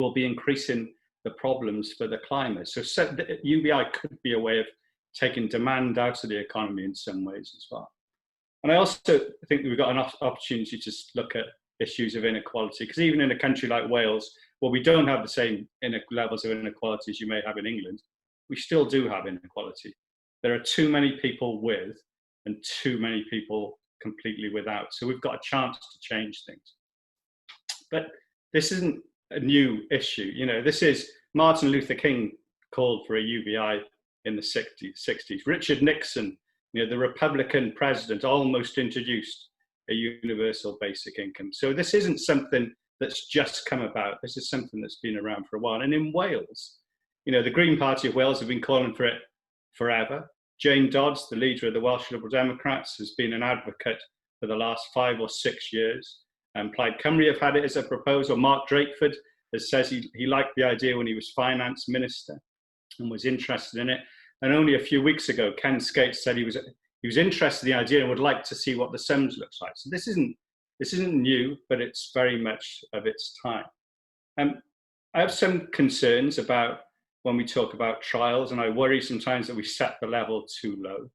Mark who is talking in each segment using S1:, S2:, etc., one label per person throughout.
S1: will be increasing the problems for the climate. So UBI could be a way of taking demand out of the economy in some ways as well. And I also think we've got an opportunity to look at issues of inequality, because even in a country like Wales, where we don't have the same levels of inequality as you may have in England, we still do have inequality. There are too many people with and too many people completely without. So we've got a chance to change things. But this isn't a new issue. You know, this is Martin Luther King called for a UBI in the 60s. Richard Nixon, you know, the Republican president, almost introduced a universal basic income. So this isn't something that's just come about. This is something that's been around for a while. And in Wales, you know, the Green Party of Wales have been calling for it forever. Jane Dodds, the leader of the Welsh Liberal Democrats, has been an advocate for the last 5 or 6 years. And Plaid Cymru have had it as a proposal. Mark Drakeford has says he liked the idea when he was finance minister and was interested in it. And only a few weeks ago, Ken Skates said he was interested in the idea and would like to see what the sums looks like. So this isn't new, but it's very much of its time. I have some concerns about when we talk about trials, and I worry sometimes that we set the level too low.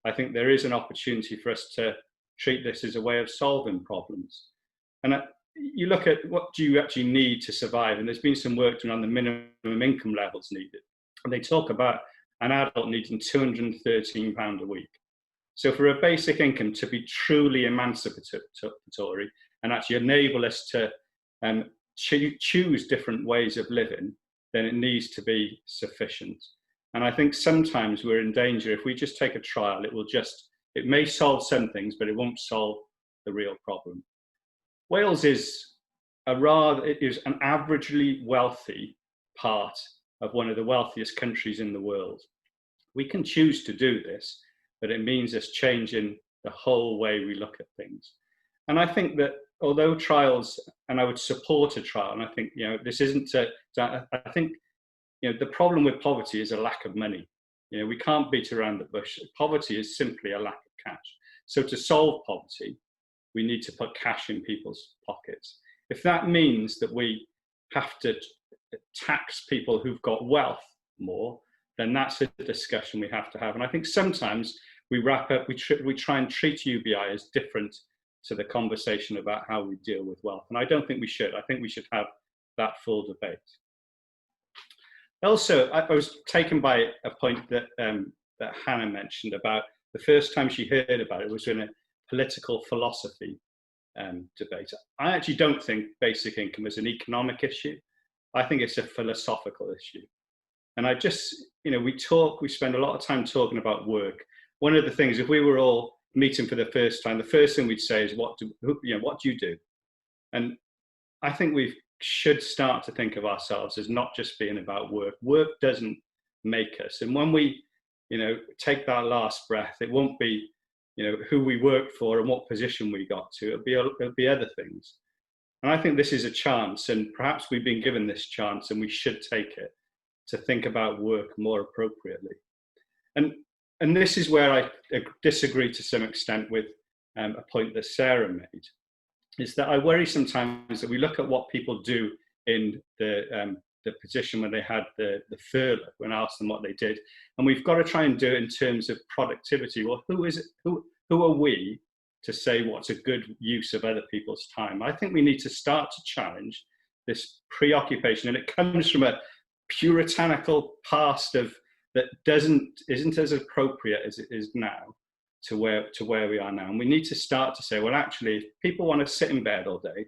S1: I think there is an opportunity for us to treat this as a way of solving problems. And you look at what do you actually need to survive, and there's been some work done on the minimum income levels needed. And they talk about an adult needing £213 a week. So for a basic income to be truly emancipatory and actually enable us to choose different ways of living, then it needs to be sufficient. And I think sometimes we're in danger. If we just take a trial, it may solve some things, but it won't solve the real problem. Wales is an averagely wealthy part of one of the wealthiest countries in the world. We can choose to do this, but it means us changing the whole way we look at things. And I think that although trials, and I would support a trial, and I think, you know, this isn't I think, you know, the problem with poverty is a lack of money. You know, we can't beat around the bush. Poverty is simply a lack of cash. So to solve poverty, we need to put cash in people's pockets. If that means that we have to tax people who've got wealth more, then that's a discussion we have to have. And I think sometimes we try and treat UBI as different to the conversation about how we deal with wealth. And I don't think we should. I think we should have that full debate. Also, I was taken by a point that Hannah mentioned about the first time she heard about it was in a political philosophy debate. I actually don't think basic income is an economic issue. I think it's a philosophical issue. And I just, you know, we spend a lot of time talking about work. One of the things, if we were all meeting for the first time, the first thing we'd say is, what do you do? And I think we should start to think of ourselves as not just being about work. Work doesn't make us. And when we, you know, take that last breath, it won't be, you know, who we worked for and what position we got to. It'll be other things. And I think this is a chance, and perhaps we've been given this chance and we should take it to think about work more appropriately. And this is where I disagree to some extent with a point that Sarah made, is that I worry sometimes that we look at what people do in the position when they had the furlough, when I asked them what they did, and we've got to try and do it in terms of productivity. Well, who are we to say what's a good use of other people's time? I think we need to start to challenge this preoccupation, and it comes from a puritanical past that isn't as appropriate as it is now to where we are now. And we need to start to say, well, actually, if people want to sit in bed all day,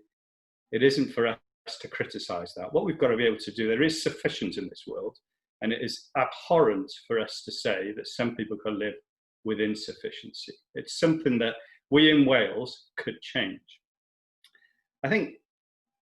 S1: it isn't for us to criticize that. What we've got to be able to do, there is sufficient in this world, and it is abhorrent for us to say that some people can live with insufficiency. It's something that we in Wales could change. I think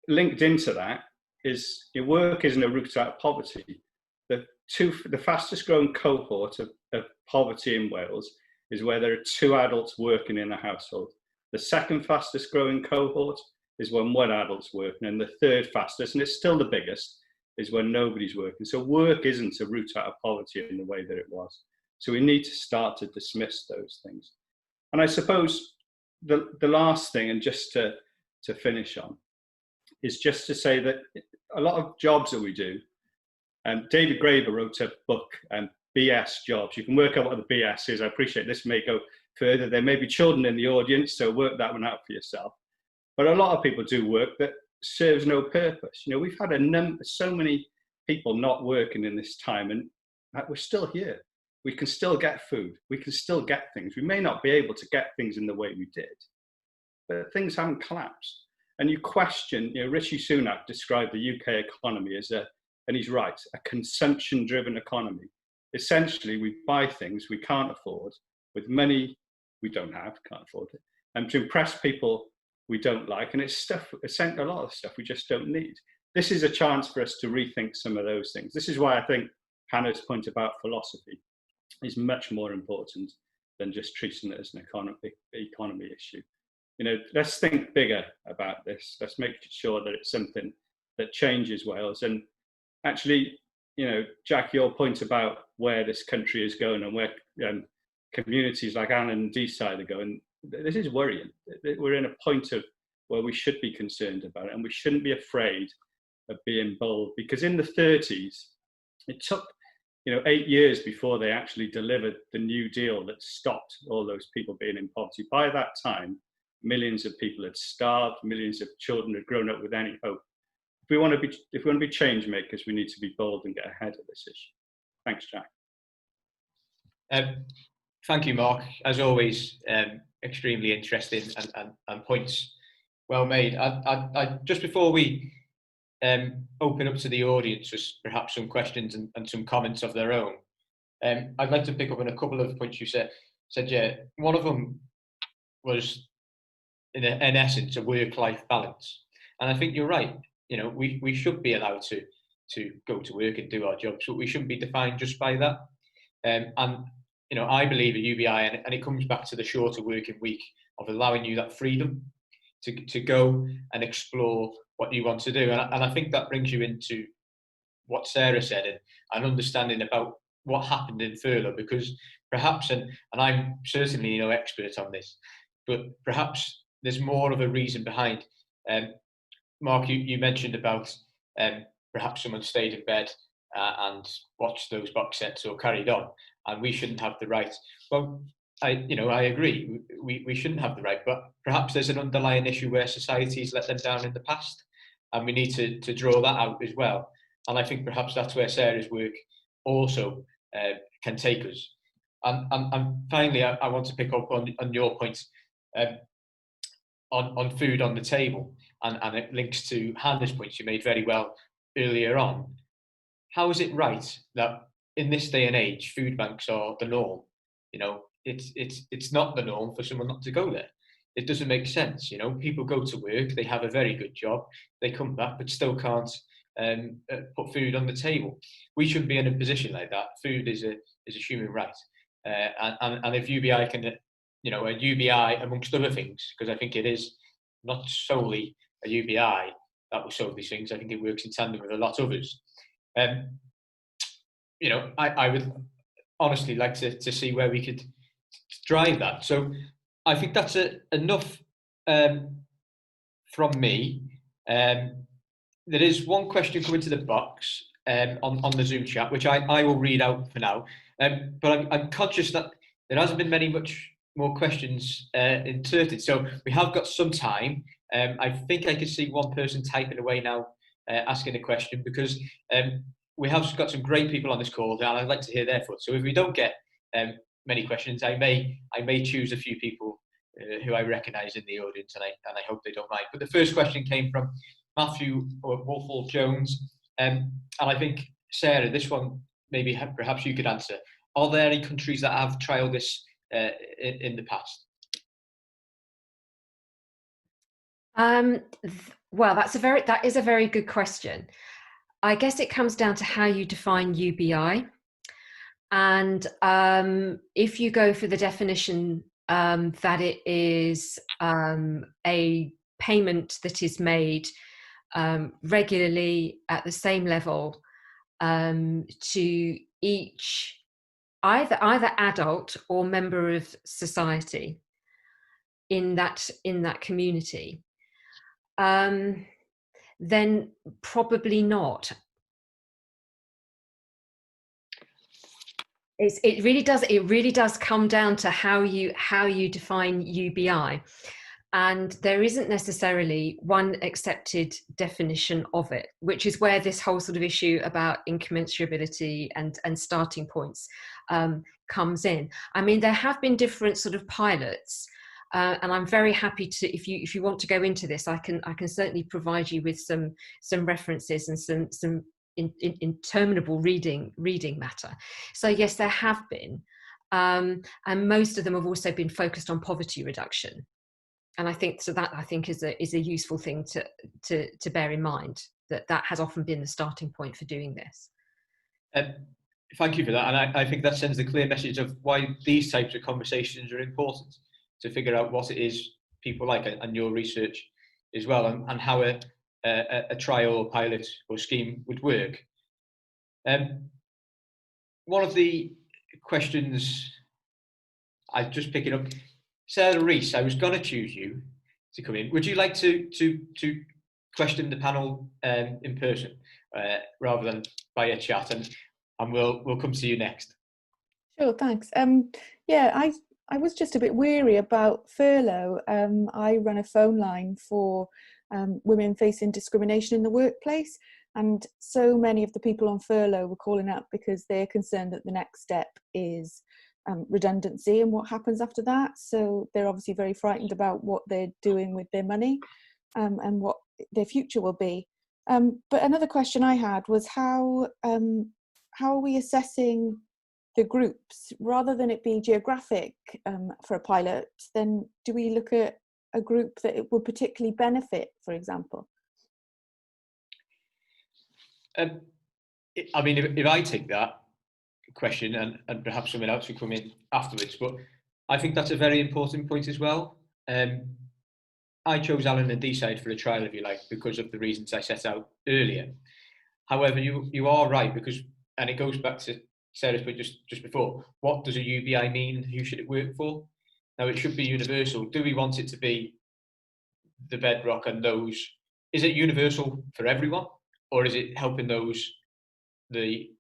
S1: linked into that is your work isn't a route out of poverty. The fastest growing cohort of poverty in Wales is where there are 2 adults working in a household. The second fastest growing cohort is when 1 adult's working, and the third fastest, and it's still the biggest, is when nobody's working. So work isn't a route out of poverty in the way that it was. So we need to start to dismiss those things. And I suppose the last thing, and just to finish on, is just to say that a lot of jobs that we do, David Graeber wrote a book, BS Jobs. You can work out what the BS is. I appreciate this may go further. There may be children in the audience, so work that one out for yourself. But a lot of people do work that serves no purpose. You know, we've had so many people not working in this time, and we're still here. We can still get food. We can still get things. We may not be able to get things in the way we did, but things haven't collapsed. And you question, you know, Rishi Sunak described the UK economy as and he's right, a consumption-driven economy. Essentially, we buy things we can't afford with money we don't have, can't afford it, and to impress people we don't like. And it's a lot of stuff we just don't need. This is a chance for us to rethink some of those things. This is why I think Hannah's point about philosophy is much more important than just treating it as an economy issue. You know, let's think bigger about this. Let's make sure that it's something that changes Wales. And actually, you know, Jack, your point about where this country is going and where communities like Alyn and Deeside are going, this is worrying. We're in a point of where we should be concerned about it, and we shouldn't be afraid of being bold, because in the 30s, it took, you know, 8 years before they actually delivered the New Deal that stopped all those people being in poverty. By that time, millions of people had starved, millions of children had grown up with any hope. If we want to be change makers, we need to be bold and get ahead of this issue. Thanks, Jack.
S2: Thank you, Mark. As always, extremely interesting and points well made. I just before we open up to the audience, just perhaps some questions and some comments of their own, I'd like to pick up on a couple of points you said. Yeah, one of them was, in essence, a work-life balance, and I think you're right. You know, we should be allowed to go to work and do our jobs, but we shouldn't be defined just by that. And you know, I believe a UBI, and it comes back to the shorter working week, of allowing you that freedom to go and explore what you want to do. And I think that brings you into what Sarah said, and understanding about what happened in furlough, because perhaps, and I'm certainly no expert on this, but perhaps there's more of a reason behind. Mark, you mentioned about perhaps someone stayed in bed and watched those box sets or carried on, and we shouldn't have the right. Well, I agree. We shouldn't have the right, but perhaps there's an underlying issue where society's let them down in the past, and we need to draw that out as well. And I think perhaps that's where Sarah's work also can take us. And finally, I want to pick up on your point on food on the table, and it links to Hannah's points you made very well earlier on. How is it right that in this day and age, food banks are the norm? You know, it's not the norm for someone not to go there. It doesn't make sense. You know, people go to work, they have a very good job, they come back, but still can't put food on the table. We shouldn't be in a position like that. Food is a human right, and if UBI can, you know, a UBI amongst other things, because I think it is not solely a UBI that will solve these things. I think it works in tandem with a lot of others. You know, I would honestly like to see where we could drive that. So I think that's enough from me. There is one question coming to the box on the Zoom chat, which I will read out for now. But I'm conscious that there hasn't been much more questions inserted. So we have got some time. I think I can see one person typing away now, asking a question, because we have got some great people on this call, and I'd like to hear their thoughts. So if we don't get many questions, I may choose a few people who I recognise in the audience, and I hope they don't mind. But the first question came from Matthew Wolfall-Jones, and I think, Sarah, this one maybe perhaps you could answer. Are there any countries that have trialled this in the past?
S3: Well, that is a very good question. I guess it comes down to how you define UBI, and if you go for the definition that it is a payment that is made regularly at the same level to each either adult or member of society in that community. then probably not. It really does come down to how you define UBI. And there isn't necessarily one accepted definition of it, which is where this whole sort of issue about incommensurability and starting points comes in. I mean, there have been different sort of pilots, and I'm very happy to, if you want to go into this, I can certainly provide you with some references and some interminable reading matter. So yes, there have been, and most of them have also been focused on poverty reduction. And I think so that is a useful thing to bear in mind, that has often been the starting point for doing this.
S2: Thank you for that, and I think that sends a clear message of why these types of conversations are important, to figure out what it is people like, and your research as well, and how a trial or pilot or scheme would work. One of the questions I'm just picking up, Sarah Rees, I was going to choose you to come in. Would you like to question the panel in person rather than via chat, and we'll come to you next.
S4: Sure, thanks. Yeah, I was just a bit weary about furlough. I run a phone line for women facing discrimination in the workplace, and so many of the people on furlough were calling up because they're concerned that the next step is redundancy and what happens after that. So they're obviously very frightened about what they're doing with their money and what their future will be. But another question I had was how are we assessing the groups, rather than it be geographic for a pilot? Then do we look at a group that it would particularly benefit, for example?
S2: I mean, if I take that question, and perhaps someone else will come in afterwards, but I think that's a very important point as well. I chose Alyn and Deeside for a trial, if you like, because of the reasons I set out earlier. However, you are right, because, and it goes back to Sarah's point just before, what does a UBI mean? Who should it work for? Now, it should be universal. Do we want it to be the bedrock and those? Is it universal for everyone, or is it helping those, the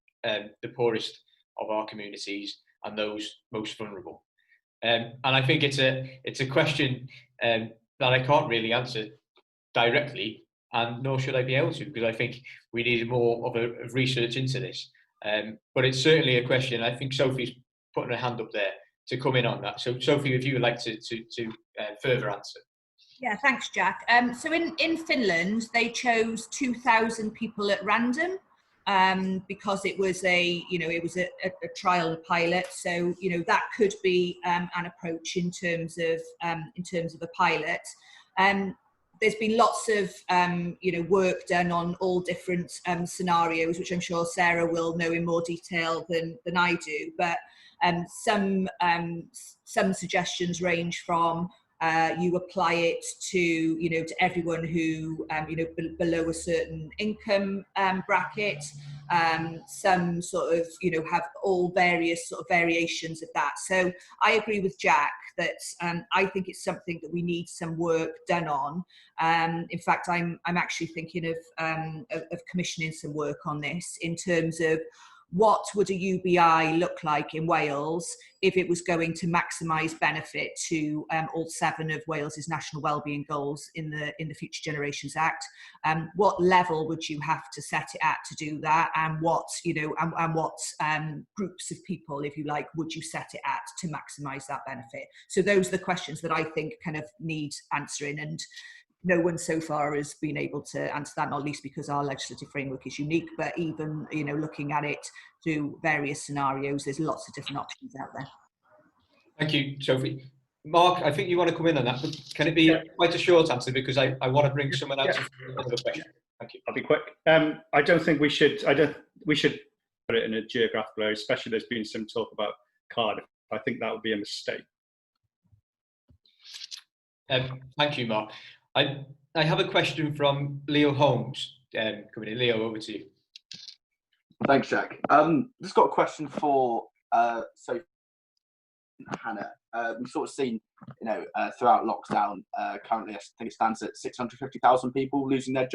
S2: poorest of our communities and those most vulnerable? And I think it's a question that I can't really answer directly, and nor should I be able to, because I think we need more of a research into this. But it's certainly a question. I think Sophie's putting her hand up there to come in on that. So Sophie, if you would like to further answer.
S5: Yeah, thanks, Jack. So in Finland, they chose 2,000 people at random because it was a trial, a pilot. So that could be an approach in terms of a pilot. There's been lots of work done on all different scenarios, which I'm sure Sarah will know in more detail than I do. But some suggestions range from you apply it to everyone who below a certain income bracket. Some sort of have all various sort of variations of that. So I agree with Jack that I think it's something that we need some work done on. In fact, I'm actually thinking of commissioning some work on this in terms of what would a UBI look like in Wales if it was going to maximise benefit to all 7 of Wales's national wellbeing goals in the Future Generations Act? What level would you have to set it at to do that, and what groups of people, if you like, would you set it at to maximise that benefit? So those are the questions that I think kind of need answering, and no one so far has been able to answer that, not least because our legislative framework is unique, but even looking at it through various scenarios, there's lots of different options out there.
S2: Thank you, Sophie. Mark, I think you want to come in on that, but can it be quite a short answer, because I want to bring someone else for another question. Thank you.
S1: I'll be quick. I don't think we should put it in a geographical area, especially there's been some talk about Cardiff. I think that would be a mistake.
S2: Thank you, Mark. I have a question from Leo Holmes. Coming in. Leo, over to you.
S6: Thanks, Jack. Just got a question for Sophie and Hannah. We've sort of seen, throughout lockdown, currently I think it stands at 650,000 people losing their jobs.